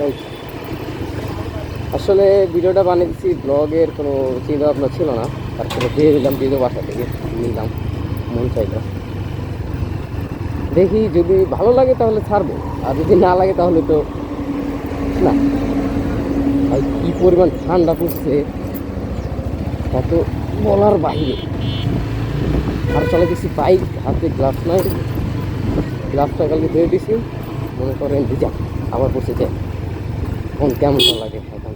এই আসলে ভিডিওটা বানিয়েছি, ব্লগের কোনো চিন্তা ভাবনা ছিল না, তারপরে দিয়ে দিলাম, ভিডিও বাসা থেকে নিলাম, মন চাইলো। দেখি যদি ভালো লাগে তাহলে ছাড়বো, আর যদি না লাগে তাহলে তো না। ভাই কী পরিমাণ ঠান্ডা পড়ছে তা তো বলার বাইরে। আর চলে গেছি বাইক, হাতে গ্লাভস নাই, গ্লাভসটা কালকে ধুয়ে দিছি, মনে করেন ভিজা আবার বসে যায়। এখন কেমন লাগে এখন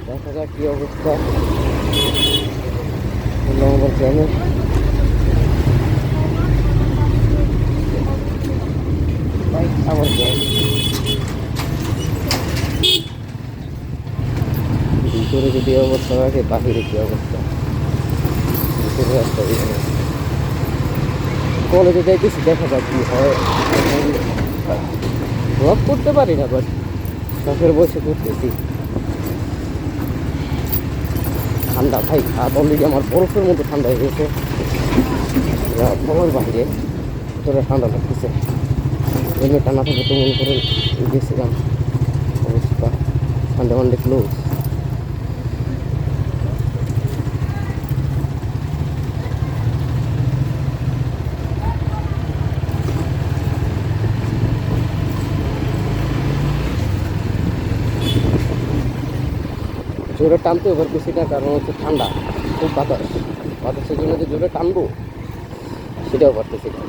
দেখা যাক কী অবস্থা। আমার জ্যামে বাইক আবার জ্যাম, ভিতরে যদি অবস্থা থাকে বাহিরে কী অবস্থা। ভিতরে রাস্তা কলেজে যাইতেছি, দেখা যাক কী হয়। ব্লগ করতে পারি না, বাট শখের বসে করতেছি। ঠান্ডা ভাই, হাত অলরেডি আমার বরফের মতো ঠান্ডা হয়ে গেছে, বলার বাইরে। ভিতরে ঠান্ডা লাগতেছে, হেলমেটটা না থাকলে তো মনে করেন গেছিলাম অবস্থা। ঠান্ডা মান্ডে ক্লোজ। জোরে টানতেও পারতেছি না, কারণ হচ্ছে ঠান্ডা, খুব বাতাসের জন্য যে জোরে টানবো সেটাও পারতেছি না।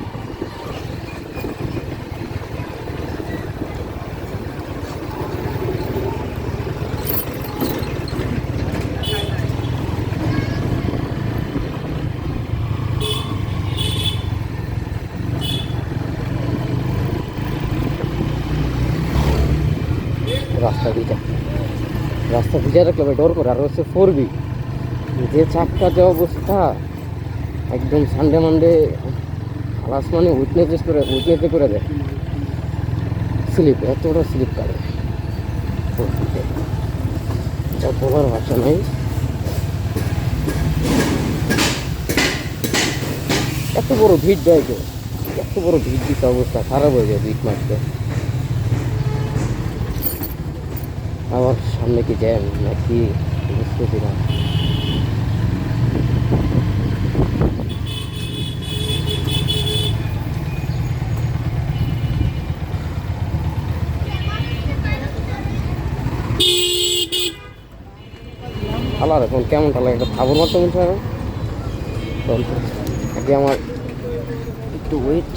রাস্তা ভিজা, রাস্তা ভিজা রাখলে ভাই ডর করে। আর হচ্ছে 4B, যে চাক্কা যে অবস্থা, একদম সানডে মানডে ক্লাস মানে উইটনেসে করে দেয়। স্লিপ, এতটা স্লিপ কাটে, যা বলার ভাষা নেই। এত বড় ভিড় দেয় কেউ, এত বড় ভিড় দিতে অবস্থা খারাপ হয়ে যায় ভিড় মারতে। আবার সামনে কি জ্যাম নাকি বুঝতেছি না। আলার এখন কেমনটা লাগে, একটা খাবার মারতে বলছে আগে আমার একটু ওয়েট।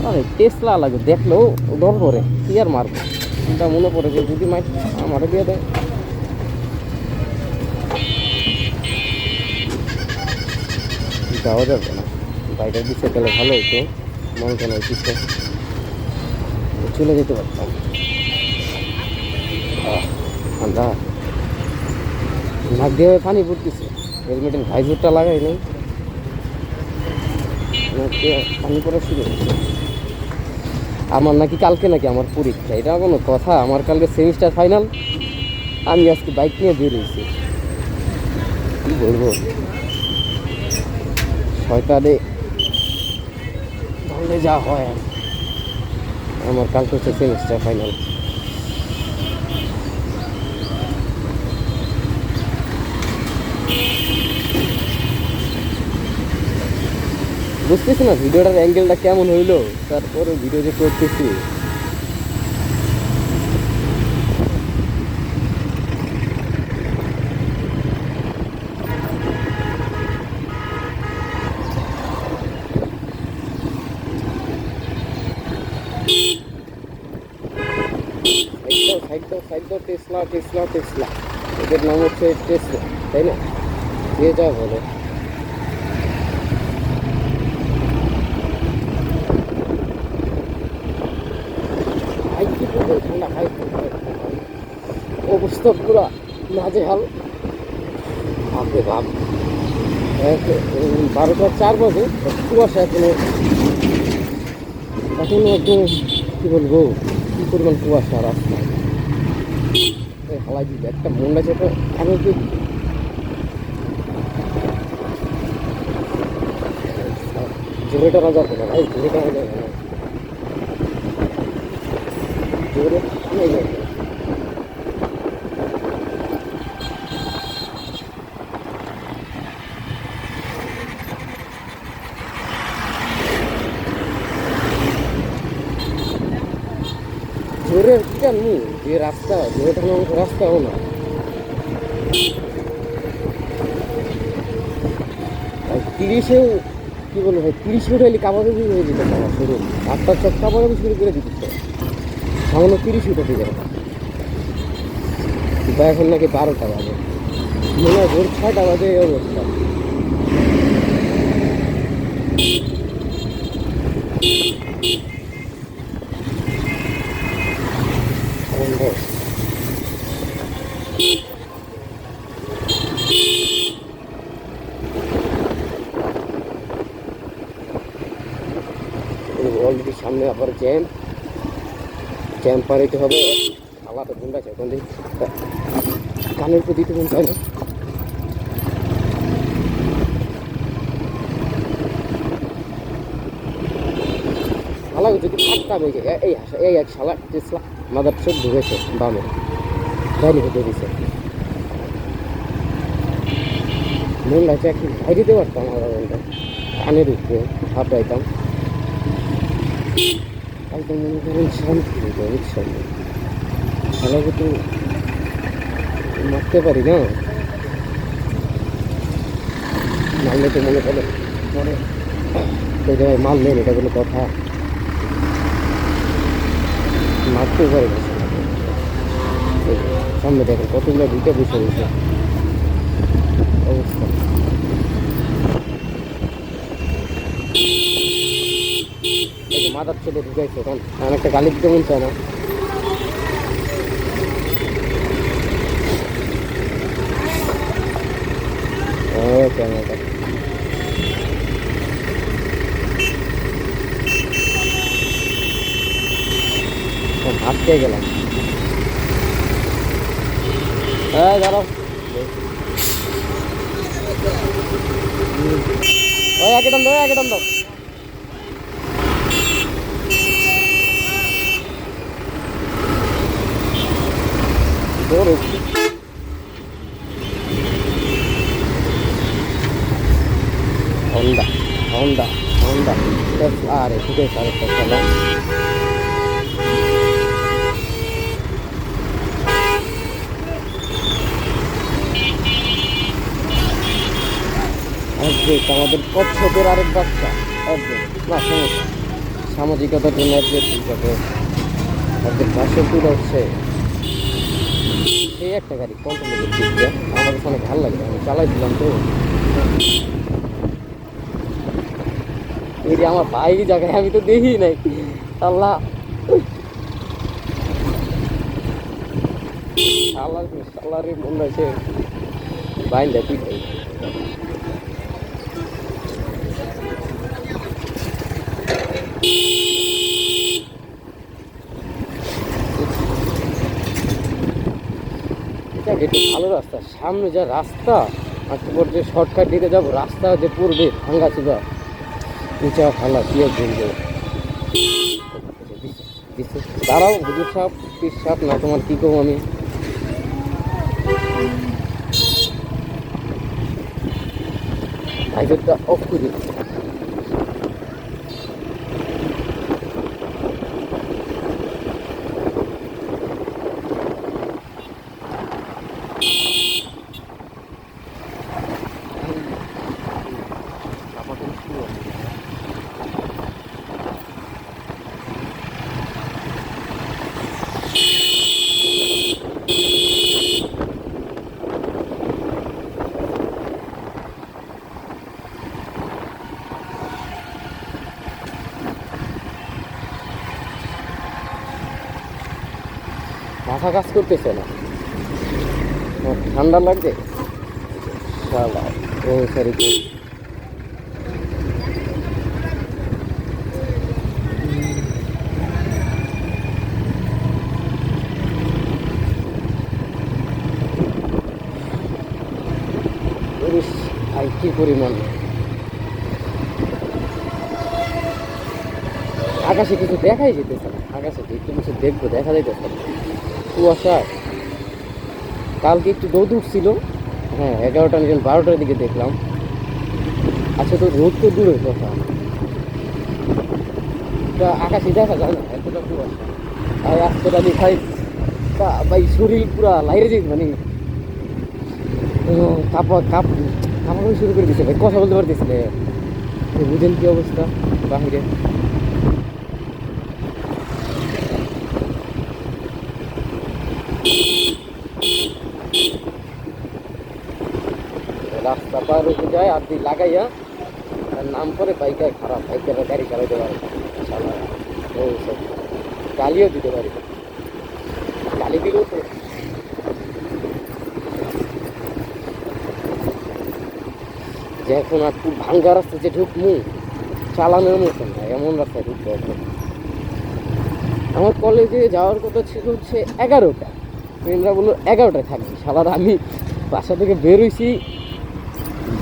আরে টেসলা লাগে, দেখলেও ডর করে, কি আর মারবো। চিন্তা মনে পড়ে যে যদি আমারে দিয়ে দেয়। যাওয়া যাবে না, বাইরের দিকে গেলে ভালো হতো, মন কেন দিচ্ছে চলে যেতে পারতাম। ঠান্ডা নাক দিয়ে পানি পড়তেছে, হেলমেটের ভাইজরটা লাগাই নেই, পানি পড়া শুরু হচ্ছে। আমার নাকি কালকে নাকি আমার পরীক্ষা, এটা কোনো কথা? আমার কালকে সেমিস্টার ফাইনাল, আমি আজকে বাইক নিয়ে বেরিয়েছি, কী বলবো। শয়তানে ধরলে যা হয়। আমার কালকে হচ্ছে সেমিস্টার ফাইনাল। বুঝতেছি না ভিডিওটার অ্যাঙ্গেলটা কেমন হইলো, তারপরে ভিডিও যে করতেছি। টেসলা টেসলা টেসলা, এদের নাম হচ্ছে টেসলা, তাই না? দিয়ে যা বলে। অবস্থা পুরা নাজেহাল। বাপরে বাপ, 12টা 4 বাজে, কুয়াশা এখনো একদম, কী বলবো, কী পরিমাণ কুয়াশা রাস্তায়। হালাই দিবে একটা মন আছে তো, আমি কি জোরে টানা যাবে না ভাই, জোরে টানা যাবে না, জোরে টানাই যাবে না। জোরে কি টানবো, যে রাস্তা জোরে টানার মতো রাস্তাও না। আর 30-এও কি বলবো ভাই, 30 উঠাইলে কাবাকাবি হয়ে যেত আমার শরীর, হাতটা সব কাবাকাবি শুরু করে দিচ্ছে, সামান্য 30 উঠাতে যাবে। কিন্তু এখন নাকি 12টা বাজে, মনে হয় ভোর 6টা বাজে এই অবস্থা। অলরেডি সামনে আবার জ্যাম, জ্যাম পার হইতে হবে। আলাদা গুন্ডা আছে এখন দেখি, কানের উপর দিতে মন চায় না। শালা যদি ঠাট্টা বেগে এই এক শালা টেসলা মাদার চোখ ঢুকেছে বামে, বাইরে হতে দিছে। মন লাগছে একটু ভাই দিতে পারতাম, আলাদা কানের উপরে হাঁপাইতাম, একদম মনে করেন শান্তি হতো, বুঝছেন? শালাকে তো মারতে পারি না, মারলে তো মনে করে পরে ওই জায়গায় মারলেন, এটা কোনো কথা? মারতেও পারে না। সামনে দেখেন কতগুলো দুইটা বসে রয়েছে অবস্থা। এই যে মাদার ছেলে ঢুকাইছে, এখন আমার একটা গালি দিতে মন চায় না। ক্যামেরাটা হাঁটতে গেলাম, হ্যাঁ দাঁড়াও, ওই একে টান দাও, একে টান দাও। হন্ডা হন্ডা হন্ডা আরে ঠিক আছে, আরেকটা খেলা। আমাদের কচ্ছপের আরেক বাচ্চা, না সমস্যা, সামাজিকতার জন্য ঠিক আছে। একদিন বাসে তুলে হচ্ছে সেই একটা গাড়ি কন্ট্রোলের দিক দিয়ে আমার কাছে অনেক ভালো লাগে, আমি চালাই দিলাম তো। এই যে আমার বাইরে জায়গায় আমি তো দেখি নাই, আল্লাহ আল্লাহ আল্লাহরে মনে হয়েছে বাইন্দা তুই একটু ভালো রাস্তা, সামনে যা রাস্তা, আর তারপর যে শর্টকাট দিতে যাবো রাস্তা যে পড়বে ভাঙ্গা চুদা উঁচা খালা কি বলবো। দাঁড়াও হুজুর সাহেব, পীর সাহেব না তোমার কি করবো আমি। হাইজেটটা অফ করি। মাথা কাজ করতেছে না, ঠান্ডা লাগছে শালা। ও সরি কি পরিমাণ আকাশে কিছু দেখাই যেতেছে না, আকাশে একটু কিছু দেখবো দেখা যাইতেছে না, কুয়াশা। কালকে একটু রোদ উঠছিল, হ্যাঁ 11টা 12টার দিকে দেখলাম। আচ্ছা তো রোদ তো দূরের কথা, আকাশে দেখা যায় না, এতটা কুয়াশা। আর আজকেটা দেখাই ভাই শরীর পুরা লাইরে যেত, মানে কাঁপানো শুরু করে দিচ্ছে ভাই, কথা বলতে পারতেছিলে। বুঝেন কি অবস্থা বাহিরে। রাস্তা পার হতে যায় আর তুই লাগাইয়া আর নাম করে বাইকায় খারাপ, বাইকের গাড়ি চালাইতে পারে শালা। ও সব গালিও দিতে পারি, গালি দিলেও তো যে এখন আর খুব ভাঙ্গা রাস্তা যে ঢুকমু চালানোর মতন না, এমন রাস্তায় ঢুকতে হবে। আমার কলেজে যাওয়ার কথা ছিল হচ্ছে 11টা, ফ্রেন্ডরা বললো 11টায় থাকবি। শালার আমি বাসা থেকে বের হয়েছি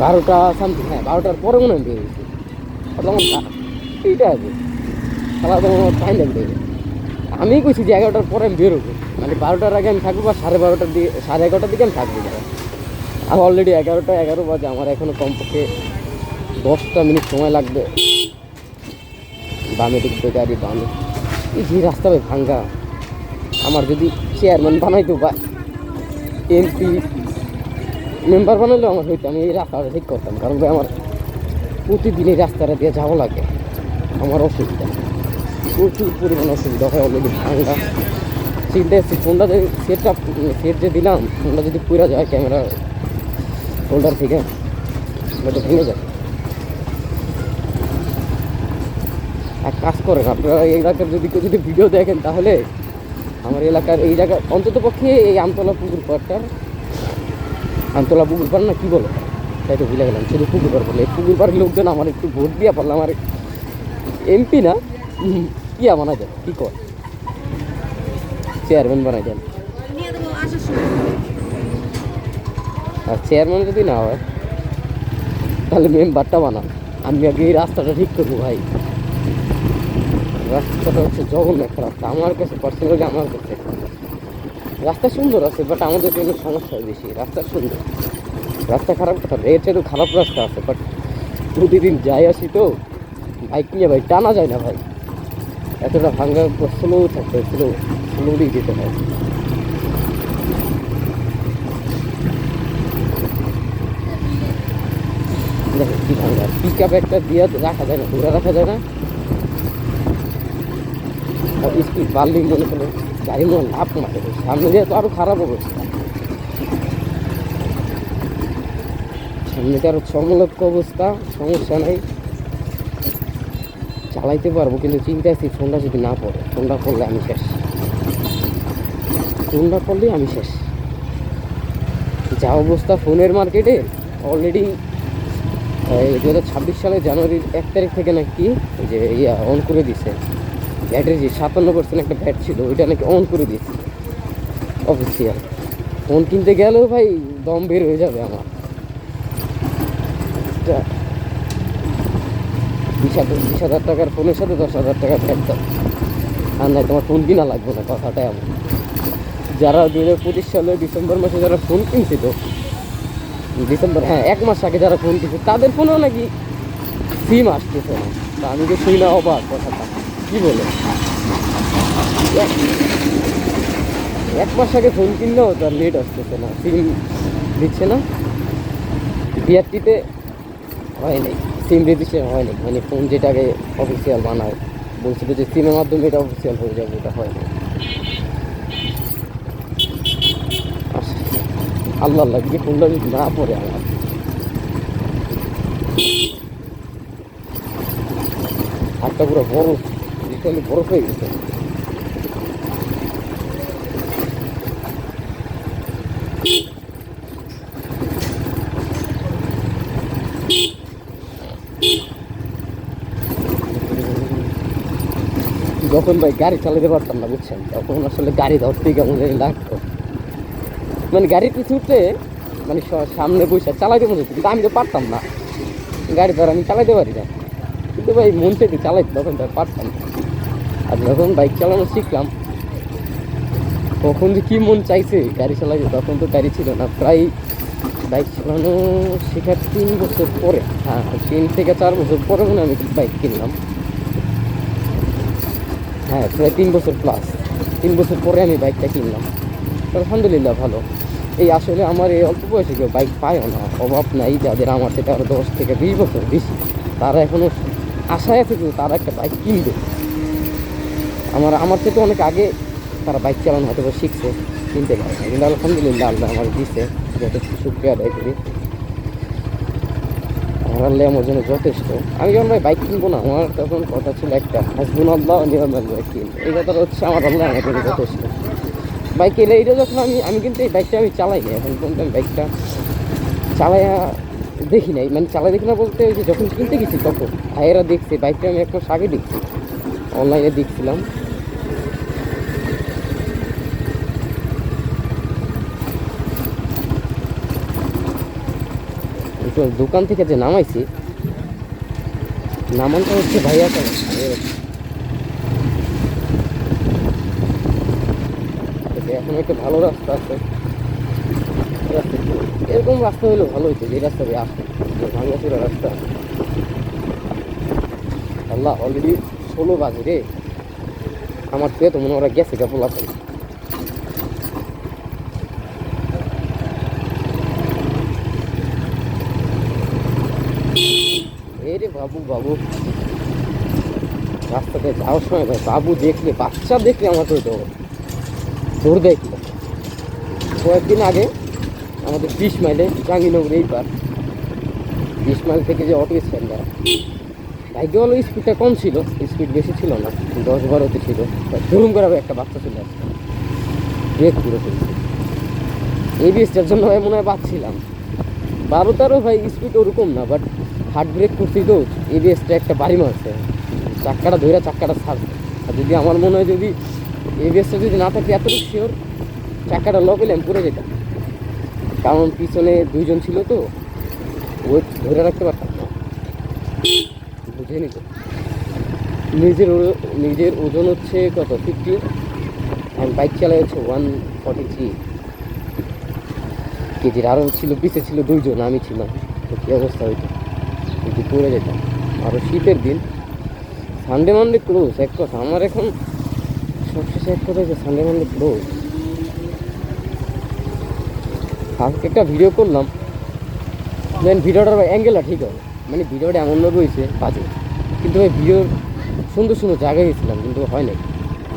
12টা সামথিং, হ্যাঁ 12টার পরে মনে হয় বের হয়েছি। আমার এইটা আছে শালা, তো আমার টাইম লাগবে। আমি কইছি যে 11টার পরে আমি বেরোবো, মানে 12টার আগে আমি থাকবো, বা 12:30টার দিকে 11:30টার দিকে আমি থাকবো। আর অলরেডি 11টা 11 বাজে, আমার এখনও কমপক্ষে 10টা মিনিট সময় লাগবে। বামে ঢুকবে গাড়ি, বামে এই যে রাস্তা ভাই ভাঙ্গা। আমার যদি চেয়ারম্যান বানাইতো বা এমপি মেম্বার বানাইলেও আমার হইতো, আমি এই রাস্তাটা ঠিক করতাম। কারণ ভাই আমার প্রতিদিন এই রাস্তাটা দিয়ে যাওয়া লাগে, আমার অসুবিধা, প্রচুর পরিমাণে অসুবিধা হয়। অলরেডি ভাঙ্গা চিন্তা এসেছি, ফোনটা যদি সেট যে দিলাম, ফোনটা যদি পুরা যায় ক্যামেরা হোল্ডার থেকে, ওটা ভেঙে যায়। এক কাজ করেন আপনারা, এই এলাকার যদি কেউ যদি ভিডিও দেখেন, তাহলে আমার এলাকার এই জায়গা অন্তত পক্ষে এই আমতলা পুকুর পাড়টার, আমতলা পুকুর পাড় না কি বলে তাই তো ভুলে গেলাম, শুধু পুকুর পাড় বলে। এই পুকুর পাড়ের লোকজন আমার একটু ভোট দিয়ে পারলে আমার এমপি না ইয়া বানাই দেন, কী কর চেয়ারম্যান বানাই দেন। আর চেয়ারম্যান যদি না হয় তাহলে মেম্বারটা বানান, আমি আগে এই রাস্তাটা ঠিক করবো ভাই। রাস্তাটা হচ্ছে জঘন্য একটা রাস্তা আমার কাছে, পার্সোনালি আমার কাছে। রাস্তা সুন্দর আছে, বাট আমাদের জন্য সমস্যা বেশি। রাস্তা সুন্দর, রাস্তা খারাপ কথা, এর চেয়ে তো খারাপ রাস্তা আছে, বাট প্রতিদিন যাই আসি তো বাইক নিয়ে ভাই টানা যায় না ভাই, এতটা ভাঙ্গা স্লো থাকতে হয়, স্লোলি যেতে হয়। দেখো কি ভাঙ্গা, পিক আপ একটা দিয়ে রাখা যায় না, ধরে রাখা যায় না। আর স্পিড বাড়লেই মনে করো গাড়ি মনে লাভ মারে, সামনে দিয়ে তো আরও খারাপ অবস্থা, সামনে তো আরও চমলক অবস্থা। সমস্যা নাই, চালাইতে পারবো, কিন্তু চিন্তা আছি ফোনটা যদি না পড়ে। ফোনটা পড়লে আমি শেষ, ফোনটা পড়লেই আমি শেষ। যা অবস্থা ফোনের মার্কেটে অলরেডি 2026 সালের জানুয়ারির 1 তারিখ থেকে নাকি যে অন করে দিছে ব্যাটারি, যে 57% একটা ব্যাট ছিল ওইটা নাকি অন করে দিচ্ছে অফিসিয়াল। ফোন কিনতে গেলেও ভাই দম বের হয়ে যাবে আমার। 20,000 টাকার ফোনের সাথে 10,000 টাকার ব্যাট দাও, আর নাই তোমার ফোন কিনা লাগবে না, কথাটাই এমন। যারা 2025 সালে ডিসেম্বর মাসে যারা ফোন কিনছিল, ডিসেম্বর হ্যাঁ 1 মাস আগে যারা ফোন কিনছে, তাদের ফোনেও নাকি সিম আসতেছে না। তা আমি তো শুই না অবাক কথাটা, কী বলে 1 মাস আগে ফোন কিনলেও তার নেট আসতেছে না, সিম দিচ্ছে না। বিআরটিতে হয় নাই, সিম রেজিস্ট্রেশন হয় নাই, মানে ফোন যেটাকে অফিসিয়াল বানায় বলছিল যে সিমের মাধ্যমে এটা অফিসিয়াল হয়ে যাবে, এটা হয় না। আল্লাহ আল্লাহ কি ফোনটা যদি না পড়ে আমার, হাতটা পুরো বরফ, লিটারালি বরফ হয়ে গেছে। যখন ভাই গাড়ি চালাতে পারতাম না বুঝছেন, তখন আসলে গাড়ি ধরতেই কেমন জানি লাগতো। মানে গাড়ির পিছু উঠতে মানে সামনে বসে চালাইতে মনে হচ্ছে, কিন্তু আমি তো পারতাম না, গাড়ি ধর আমি চালাইতে পারি না, কিন্তু ভাই মন থেকে চালাইতে তখন তো পারতাম না। আর যখন বাইক চালানো শিখলাম তখন যে কী মন চাইছে গাড়ি চালাই, তখন তো গাড়ি ছিল না। প্রায় বাইক চালানো শেখার 3 বছর পরে, হ্যাঁ 3 থেকে 4 বছর পরে মনে আমি বাইক কিনলাম। হ্যাঁ প্রায় 3 বছর প্লাস, 3 বছর পরে আমি বাইকটা কিনলাম। আলহামদুলিল্লাহ ভালো। এই আসলে আমার এই অল্প বয়সে কেউ বাইক পায়ও না, অভাব নাই। যাদের আমার থেকে আরও 10 থেকে 20 বছর বেশি, তারা এখনও আশায় আছে যে তারা একটা বাইক কিনবে। আমার থেকে অনেক আগে তারা বাইক চালানো হয়তো শিখছে, কিনতে পারে না, কিন্তু আলহামদুলিল্লাহ আল্লাহ আমার দিচ্ছে, যথেষ্ট শুক্রিয়া আদায় করি। আমার আল্লাহ আমার জন্য যথেষ্ট। আমি যখন ভাই বাইক কিনবো না, আমার তখন কথা ছিল একটা, হাসবুনাল্লাহ ওয়া নি'মাল ওয়াকিল। এই কথাটা হচ্ছে আমার আল্লাহ আমার জন্য যথেষ্ট। বাইক এলে এটা যখন আমি কিন্তু এই বাইকটা আমি চালাই না এখন পর্যন্ত। আমি বাইকটা চালাইয়া দেখি নাই, মানে চালাই দেখি না বলতে ওই যে যখন কিনতে গেছি তখন ভাইয়েরা দেখছে বাইকটা, আমি 1 মাস আগে দেখছি, অনলাইনে দেখছিলাম। দোকান থেকে যে নামাইছি, নামানটা হচ্ছে ভাইয়া চালাই। এখন একটা ভালো রাস্তা আছে, এরকম রাস্তা হলে ভালো হইতো, যে রাস্তা দিয়ে আসে ভাঙ্গাচুরা রাস্তা। আল্লাহ অলরেডি 16 বাজে রে, আমার তো তো মনে ওরা গেছে গা পোলা পাই। রে বাবু বাবু, রাস্তাতে যাওয়ার সময় ভাই বাবু দেখলে, বাচ্চা দেখলে আমার তো দৌড় দেয় কি। কয়েকদিন আগে আমাদের 20 মাইলে জাঙ্গিনগর এই পার, 20 মাইল থেকে যে অটো স্ট্যান্ডটা, ভাগ্য হলো স্পিডটা কম ছিল, স্পিড বেশি ছিল না, 10-12তে ছিল। ধরুম করে একটা বাচ্চা চলে আসছে, ব্রেক পুরো ফেলছে। এবিএসটার জন্য ভাই মনে হয় বাঁচছিলাম 12-13 ভাই, স্পিড ওরকম না, বাট হার্ড ব্রেক করছি তো এবিএসটা একটা বাড়ি মারছে, চাক্কাটা ধরে চাক্কাটা ছাড়ছে। আর যদি আমার মনে হয় যদি এবিএসটা যদি না থাকে এতটুকু শিওর চাক্কাটা লক হলে আমি পড়ে যেতাম, কারণ পিছনে 2 জন ছিল তো, ওই ধরে রাখতে পারতাম না, বুঝে নিত। নিজের ওজন হচ্ছে কত 50, আমি বাইক চালাই হচ্ছে 143 কেজির। আরও ছিল পিছে ছিল 2 জন, আমি ছিলাম, তো কী অবস্থা হইতো যদি পড়ে যেতাম। আরও শীতের দিন, সানডে মানডে ক্লোজ। এক কথা আমার এখন সবশেষে এক কথা হচ্ছে সানডে মানডে ক্লোজ। আজকে একটা ভিডিও করলাম, দেন ভিডিওটার অ্যাঙ্গেলটা ঠিক হবে, মানে ভিডিওটা এমনভাবে হয়েছে বাজে, কিন্তু ওই ভিডিওর সুন্দর সুন্দর জায়গায় গেছিলাম কিন্তু হয় নাই।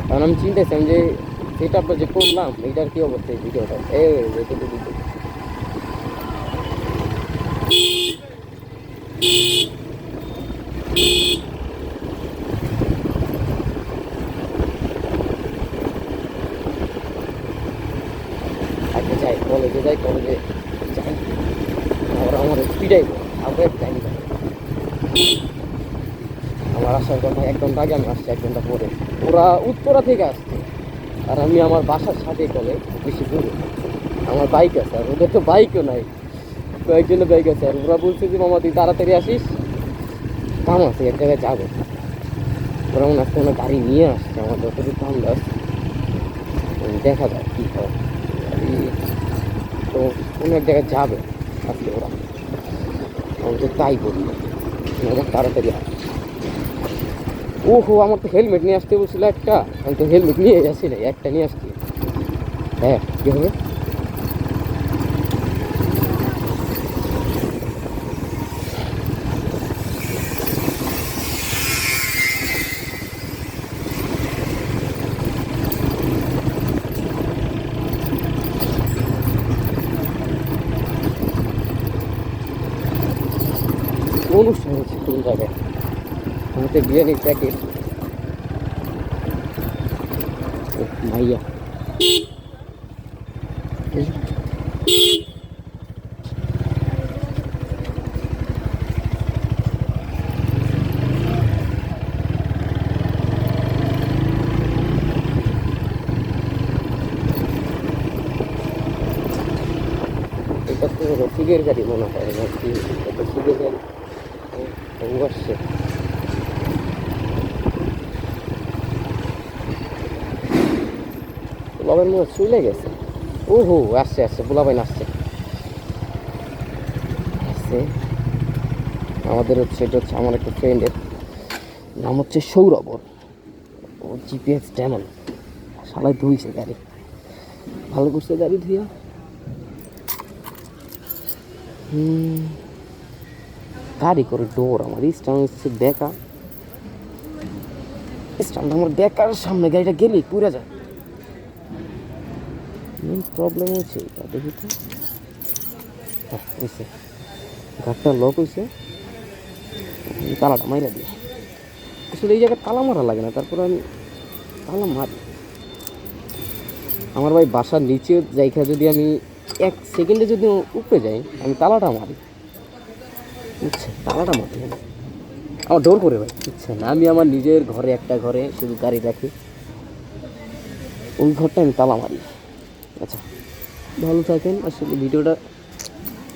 কারণ আমি চিন্তাছিলাম যে সেটা আপনার যে করলাম এইটার কী অবস্থা, এই ভিডিওটা আগে যাই কলেজে যাই আমার স্পিডাই আগে যাইনি। আমার আসার কথা 1 ঘন্টা আগে, আমি আসছি 1 ঘন্টা পরে। ওরা উত্তরা থেকে আসছে, আর আমি আমার বাসার সাথে কলে বেশি দূরে। আমার বাইক আছে, আর ওদের তো বাইকও নাই, কয়েকজনের বাইক আছে। আর ওরা বলছে যে মামা তুই তাড়াতাড়ি আসিস, কাম আছে এক জায়গায় যাবো। ওরা মনে আজকে কোনো গাড়ি নিয়ে আসছে, আমার যতটুকু কাম আসছে দেখা যায় কী হয়। তো কোনো এক জায়গায় যাবে আজকে ওরা, আমাকে তাই বললো তাড়াতাড়ি আস। ওহো, আমার তো হেলমেট নিয়ে আসতে বলছিল একটা, আমি তো হেলমেট নিয়ে আসি না, একটা নিয়ে আসছি। হ্যাঁ কী হবে, অনুষ্ঠান হচ্ছে কোন জায়গায়, আমাদের বিরিয়ানির প্যাকেট ভাইয়া। এটা তো রফিকের গাড়ি মনে হয় নাকি, রফিকের গাড়ি আসছে। পোলাবেন মনে হয় চলে গেছে। ওহো, আসছে আসছে, পোলাবেন আসছে আসছে। আমাদের হচ্ছে, এটা হচ্ছে আমার একটা ফ্রেন্ডের নাম হচ্ছে সৌরভ। ও জিপিএক্স ডেমন শালায় ধুইছে গাড়ি, ভালো করছে গাড়ি ধুইয়া। গাড়ি করে ডোর আমার স্ট্যান্ড হচ্ছে বেকা, স্ট্যান্ড আমার বেকার সামনে গাড়িটা গেলেই পুড়ে যায়। মেন প্রবলেম হচ্ছে এটা, দেখি তো হয়েছে, ঘাটটা লক হয়েছে, তালাটা মাইরা দিয়ে। আসলে এই জায়গায় তালা মারা লাগে না, তারপরে আমি তালা মারি। আমার ভাই বাসার নিচে জায়গা, যদি আমি 1 সেকেন্ডে যদি উপরে যাই, আমি তালাটা মারি, বুঝছেন? তালাটা মারি আমি, আমার ডোর করে ভাই, বুঝছেন? আমি আমার নিজের ঘরে, একটা ঘরে শুধু গাড়ি রাখি, ওই ঘরটা আমি তালা মারি। আচ্ছা, ভালো থাকেন। আসলে ভিডিওটা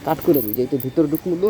কাট করে দিই, যেহেতু ভিতরে ঢুকলো